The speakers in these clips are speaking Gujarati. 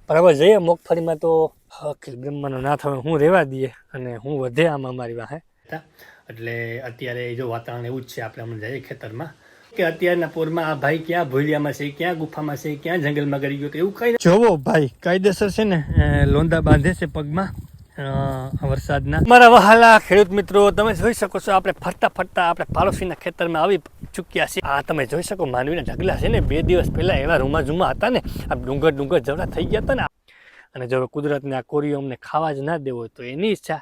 પણ હવે જઈએ મગફળીમાં તો અખિલ બ્રહ્માનો ના થવે હું રહેવા દઈએ અને હું વધે આમાં અમારી વાહે એટલે અત્યારે જો વાતાવરણ એવું જ છે. આપણે હમણાં જઈએ ખેતરમાં કે અત્યારના પોરમાં આ ભાઈ ક્યાં ભૂલિયામાં છે, ક્યાં ગુફામાં છે, ક્યાં જંગલમાં ગળી ગયો, તો એવું કઈ જોવો ભાઈ કાયદેસર છે ને લોંદા બાંધે છે પગમાં વરસાદના. મારા વહાલા ખેડૂત મિત્રો, તમે જોઈ શકો છો આપણે ફરતા ફરતા આપણે પાડોશીના ખેતરમાં આવી ચૂક્યા છીએ. આ તમે જોઈ શકો માંડવીના ઢગલા છે ને 2 દિવસ પહેલા એવા રૂમા ઝુમા હતા ને, આ ડુંગર જવડા થઈ ગયા હતા ને. અને જો કુદરતને આ કોરીઓ અમને ખાવા જ ના દેવો તો એની ઈચ્છા,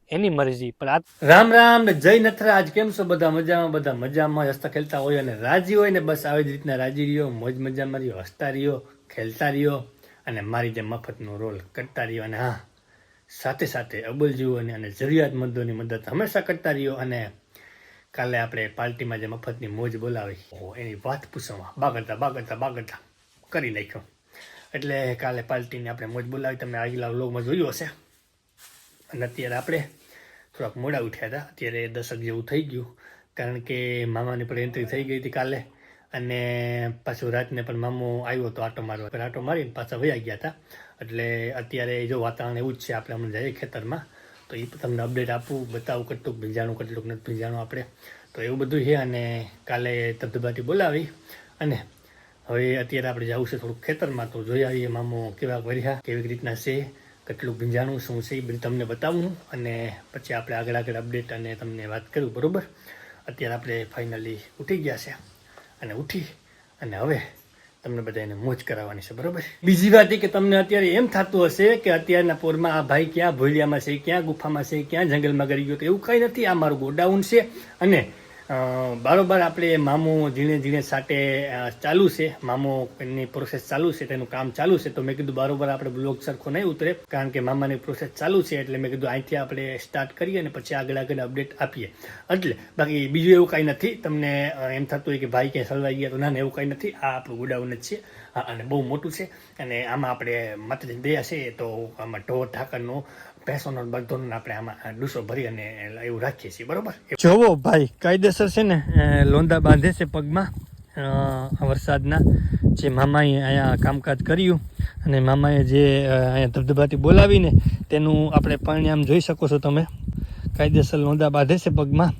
એની મરજી. પણ આ રામ રામ ને જય નથરાજ, કેમ છો બધા? મજામાં, બધા મજામાં હસતા ખેલતા હોય અને રાજી હોય ને. બસ આવી જ રીતના રાજી રહ્યો, મોજ મજામાં રહ્યો, હસતા રહ્યો, ખેલતા રહ્યો અને મારી જે મફતનો રોલ કરતા રહ્યો. અને હા, સાથે સાથે અબોલજીવોની અને જરૂરિયાતમંદોની મદદ હંમેશા કરતા રહ્યો. અને કાલે આપણે પાર્ટીમાં જે મફતની મોજ બોલાવી એની વાત પૂછવામાં બાગડતા કરી નાખ્યો. એટલે કાલે પાર્ટીની આપણે મોજ બોલાવી, તમે આગલા વ્લોગમાં જોયું હશે. અને અત્યારે આપણે થોડાક મોડા ઉઠ્યા હતા, અત્યારે 10 જેવું થઈ ગયું, કારણ કે મામાની પણ એન્ટ્રી થઈ ગઈ હતી કાલે. અને પાછું રાતને પણ મામો આવ્યો હતો આટો મારવા, પણ આટો મારીને પાછા વયા ગયા હતા. એટલે અત્યારે જો વાતાવરણ એવું જ છે, આપણે હમણાં જઈએ ખેતરમાં તો એ તમને અપડેટ આપું, બતાવું કેટલુંક ભીંજાણું કેટલુંક નથી ભીંજાણું આપણે, તો એવું બધું છે. અને કાલે ધબધબાટી બોલાવી અને હવે અત્યારે આપણે જવું છે થોડુંક ખેતરમાં, તો જોઈ આવીએ મામો કેવા વર્યા, કેવી રીતના છે, કેટલું ભીંજાણું શું છે એ બધું તમને બતાવું. અને પછી આપણે આગળ અપડેટ અને તમને વાત કરું, બરાબર? અત્યારે આપણે ફાઇનલી ઉઠી ગયા છે અને ઉઠી અને હવે તમને બધાને મોજ કરાવવાની છે, બરાબર? બીજી વાત એ કે તમને અત્યારે એમ થતું હશે કે અત્યારના પોરમાં આ ભાઈ ક્યાં ભૂલિયામાં છે, ક્યાં ગુફામાં છે, ક્યાં જંગલમાં ગળી ગયો, તો એવું કંઈ નથી. આ મારું ગોડાઉન છે અને બારોબાર આપણે મામો ઝીણે સાટે ચાલુ છે, મામો એની પ્રોસેસ ચાલુ છે, તેનું કામ ચાલુ છે. તો મેં કીધું બારોબાર આપણે બ્લોગ સરખો નહીં ઉતરે, કારણ કે મામાની પ્રોસેસ ચાલુ છે. એટલે મેં કીધું અહીંથી આપણે સ્ટાર્ટ કરીએ અને પછી આગળ અપડેટ આપીએ. એટલે બાકી બીજું એવું કાંઈ નથી. તમને એમ થતું હોય કે ભાઈ ક્યાંય સલવાઈ ગયા, તો ના, એવું કાંઈ નથી. આ આપણું ગોડાઉન જ છે. હા, અને બહુ મોટું છે. અને આમાં આપણે માતાજી દયા છે તો આમાં ઢોર ઢાકરનો ભેંસોનો બધોનો આપણે આમાં ડૂસો ભરી અને એવું રાખીએ છીએ, બરોબર? જોવો ભાઈ કાયદેસર છે ને લોંદા બાંધે છે પગમાં વરસાદના. જે મામાએ અહીંયા કામકાજ કર્યું અને મામાએ જે અહીંયા ધબધબાટી બોલાવીને તેનું આપણે પરિણામ જોઈ શકો છો તમે. કાયદેસર લોંદા બાંધે છે પગમાં.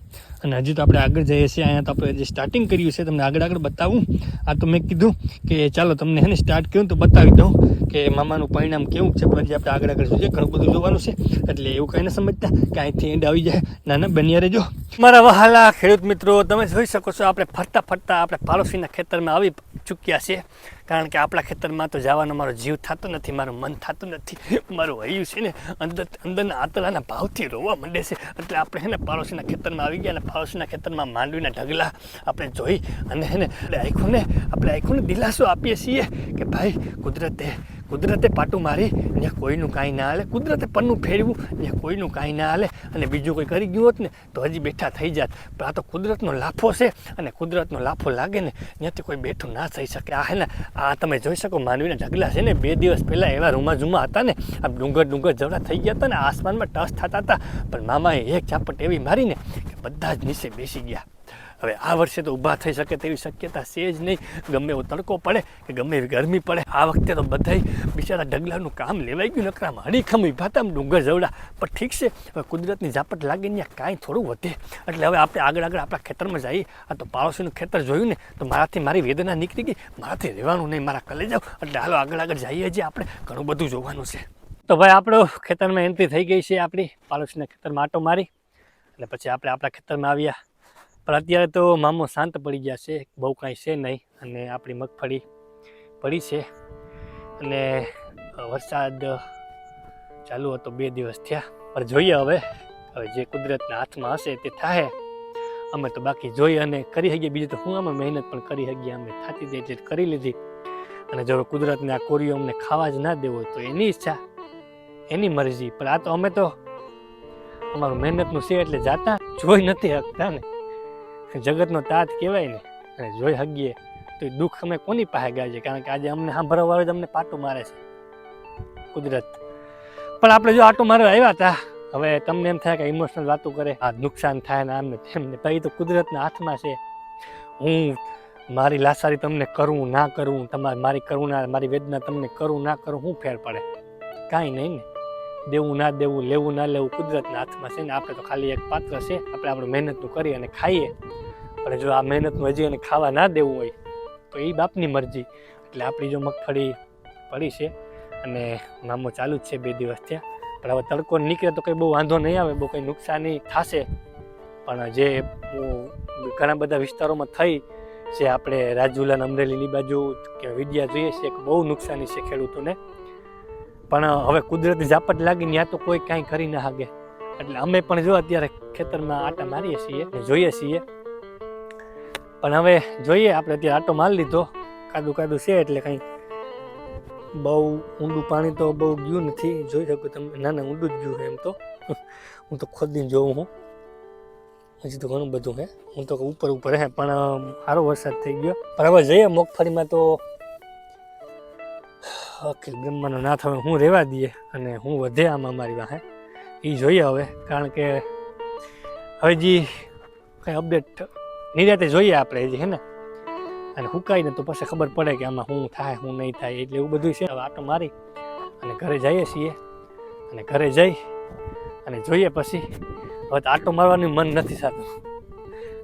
અને હજી તો આપણે આગળ જઈએ છીએ. અહીંયા તો આપણે જે સ્ટાર્ટિંગ કર્યું છે તમને આગળ બતાવું. આ તો મેં કીધું કે ચાલો તમને હે ને સ્ટાર્ટ કર્યું તો બતાવી દઉં કે મામાનું પરિણામ કેવું છે. પછી આપણે આગળ જોઈએ, ઘણું બધું જોવાનું છે. એટલે એવું કંઈ ન સમજતા કે અહીંથી એન્ડ આવી જાય, ના બન્યા રહેજો. મારા વહાલા ખેડૂત મિત્રો, તમે જોઈ શકો છો આપણે ફરતા ફરતા આપણે પાડોશીના ખેતરમાં આવી ચૂક્યા છીએ. કારણ કે આપણા ખેતરમાં તો જવાનો મારો જીવ થતો નથી, મારું મન થતું નથી. મારું હૈયું છે ને અંદરના આંતરડાના ભાવથી રોવા માંડે છે. એટલે આપણે છે ને પાડોશીના ખેતરમાં આવી ગયા અને પાડોશીના ખેતરમાં માંડવીના ઢગલા આપણે જોઈ અને છે ને આપણે આંખોને દિલાસો આપીએ છીએ કે ભાઈ કુદરતે પાટું મારી ત્યાં કોઈનું કાંઈ ના હાલે, કુદરતે પન્નું ફેરવું ત્યાં કોઈનું કાંઈ ના હાલે. અને બીજું કોઈ કરી ગયું હોત ને તો હજી બેઠા થઈ જાત. પણ આ તો કુદરતનો લાફો છે અને કુદરતનો લાફો લાગે ને ત્યાંથી કોઈ બેઠું ના થઈ શકે. આ હે ને આ તમે જોઈ શકો માંડવીના ઢગલા છે ને 2 દિવસ પહેલાં એવા રૂમા ઝુમા હતા ને, આ ડુંગર જવડા થઈ ગયા હતા ને, આસમાનમાં ટચ થતા હતા. પણ મામાએ એક ઝાપટ એવી મારીને કે બધા જ નીચે બેસી ગયા. હવે આ વર્ષે તો ઊભા થઈ શકે તેવી શક્યતા છે જ નહીં. ગમે એવો તડકો પડે કે ગમે એવી ગરમી પડે, આ વખતે તો બધાય બિચારા ઢગલાનું કામ લેવાઈ ગયું. નકરામાં હડીખમ ઊભા હતા ડુંગર જવડા. પણ ઠીક છે, હવે કુદરતની ઝાપટ લાગે ને કાંઈ થોડું વધે. એટલે હવે આપણે આગળ આપણા ખેતરમાં જઈએ. આ તો પાડોશીનું ખેતર જોયું ને તો મારી વેદના નીકળી ગઈ. મારાથી રહેવાનું નહીં, મારા કલે જાવ. એટલે હાલો આગળ જઈએ છીએ, આપણે ઘણું બધું જોવાનું છે. તો ભાઈ આપણો ખેતરમાં એન્ટ્રી થઈ ગઈ છે. આપણી પાડોશીના ખેતરમાં આટો મારી એટલે પછી આપણે આપણા ખેતરમાં આવ્યા. પણ અત્યારે તો મામો શાંત પડી ગયા છે, બહુ કાંઈ છે નહીં. અને આપણી મગફળી પડી છે અને વરસાદ ચાલુ હતો 2 દિવસ થયા. પણ જોઈએ હવે જે કુદરતના હાથમાં હશે તે થાય. અમે તો બાકી જોઈ અને કરી શકીએ, બીજું તો હું અમે મહેનત પણ કરી શકીએ. અમે થતી જાય એટલે કરી લીધી. અને જો કુદરતને આ કોરીઓ અમને ખાવા જ ના દેવો તો એની ઈચ્છા, એની મરજી. પણ આ તો અમે તો અમારું મહેનતનું છે એટલે જાતા જોઈ નથી શકતા ને. જગતનો તાત કહેવાય ને, અને જોઈ શકીએ તો એ દુઃખ અમે કોની પાસે ગાઈએ? કારણ કે આજે અમને સાંભળવા જ અમને પાટું મારે છે કુદરત. પણ આપણે જો આટો મારવા આવ્યા હતા, હવે તમને એમ થાય કે ઇમોશનલ વાતો કરે, આ નુકસાન થાય ને આમને તેમને, ભાઈ તો કુદરતના હાથમાં છે. હું મારી લાસારી તમને કરવું ના કરવું, તમારે મારી કરુણા મારી વેદના તમને કરું ના કરું, શું ફેર પડે? કાંઈ નહીં ને. દેવું ના દેવું, લેવું ના લેવું કુદરતના હાથમાં છે ને. આપણે તો ખાલી એક પાત્ર છે, આપણે આપણું મહેનતનું કરીએ અને ખાઈએ. પણ જો આ મહેનતનું હજી એને ખાવા ના દેવું હોય તો એ બાપની મરજી. એટલે આપણી જો મગફળી પડી છે અને મામો ચાલુ જ છે 2 દિવસ થયા. પણ હવે તડકો નીકળે તો કંઈ બહુ વાંધો નહીં આવે, બહુ કંઈ નુકસાની થશે. પણ જે ઘણા બધા વિસ્તારોમાં થઈ જે આપણે રાજુલા અમરેલીની બાજુ કે વિદ્યા જોઈએ છે કે બહુ નુકસાની છે ખેડૂતોને. પણ હવે કુદરતી ઝાપટ લાગી ત્યાં તો કોઈ કાંઈ કરી ના શકે. એટલે અમે પણ જો અત્યારે ખેતરમાં આટા મારીએ છીએ, જોઈએ છીએ. પણ હવે જોઈએ, આપણે અત્યારે આટો મારી લીધો, કાદું કાદું છે એટલે કંઈ બહુ ઊંડું પાણી તો બહુ ગયું નથી. જોઈ શકો તમે, ના ઊંડું જ ગયું છે એમ તો. હું તો ખોદીને જોઉં હું, હજી તો ઘણું બધું હે. હું તો ઉપર ઉપર હે, પણ સારો વરસાદ થઈ ગયો. પણ હવે જઈએ મગફળીમાં તો અખિલ બ્રહ્માનો નાથ હવે હું રહેવા દઈએ અને હું વધે આમાં અમારી વાહે એ જોઈએ હવે. કારણ કે હવે જે કંઈ અપડેટ નિરાતે જોઈએ આપણે હજી હે ને, અને હુકાઈને તો પછી ખબર પડે કે આમાં શું થાય શું નહીં થાય. એટલે એવું બધું છે. હવે આટો મારી અને ઘરે જઈએ છીએ, અને ઘરે જઈ અને જોઈએ પછી. હવે તો આટો મારવાનું મન નથી થતું,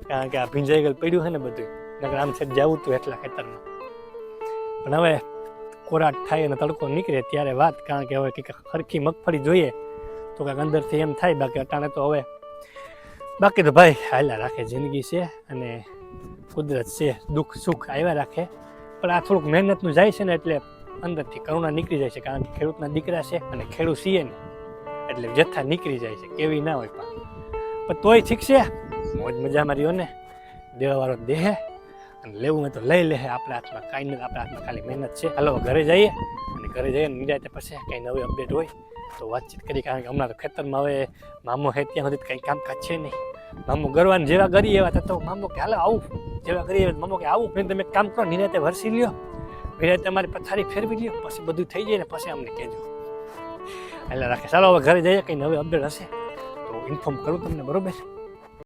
કારણ કે આ ભીંજાઈ ગયેલું પડ્યું છે ને બધું. નકર આમ છે જવું હતું એટલા ખેતરમાં. પણ હવે કોરાટ થાય અને તડકો નીકળે ત્યારે વાત. કારણ કે હવે કંઈક સરખી મગફળી જોઈએ તો કંઈક અંદરથી એમ થાય. બાકી અટાણે તો હવે બાકી તો ભાઈ હાલ્યા રાખે, જિંદગી છે અને કુદરત છે, દુઃખ સુખ આવ્યા રાખે. પણ આ થોડુંક મહેનતનું જાય છે ને એટલે અંદરથી કરુણા નીકળી જાય છે. કારણ કે ખેડૂતના દીકરા છે અને ખેડૂત છીએ ને એટલે જથ્થા નીકળી જાય છે, કેવી ના હોય. પણ તોય ઠીક છે, મોજ મજામાં રહ્યો ને. દેવાવાળો દેહે અને લેવું હોય તો લઈ લે. આપણા હાથમાં કાંઈ નથી, આપણા હાથમાં ખાલી મહેનત છે. હાલો ઘરે જઈએ, અને ઘરે જઈએ નિરાતે પછી કંઈ નવી અપડેટ હોય તો વાતચીત કરી. કારણ કે હમણાં તો ખેતરમાં હવે મામો હે ત્યાં સુધી કંઈ કામકાજ છે નહીં. મામો ગરવાન જેવા ગરી એવા તો મામો કે હાલો આવું, જેવા ગરી એવા મામો કે આવું. મેં તમે કામ કરો, નિરાતે વરસી લ્યો, નિરાતે અમારી પથારી ફેરવી લ્યો, પછી બધું થઈ જાય ને પછી અમને કહેજો. એટલે રાખે. ચાલો હવે ઘરે જઈએ, કંઈ નવી અપડેટ હશે તો ઇન્ફોર્મ કરું તમને, બરોબર?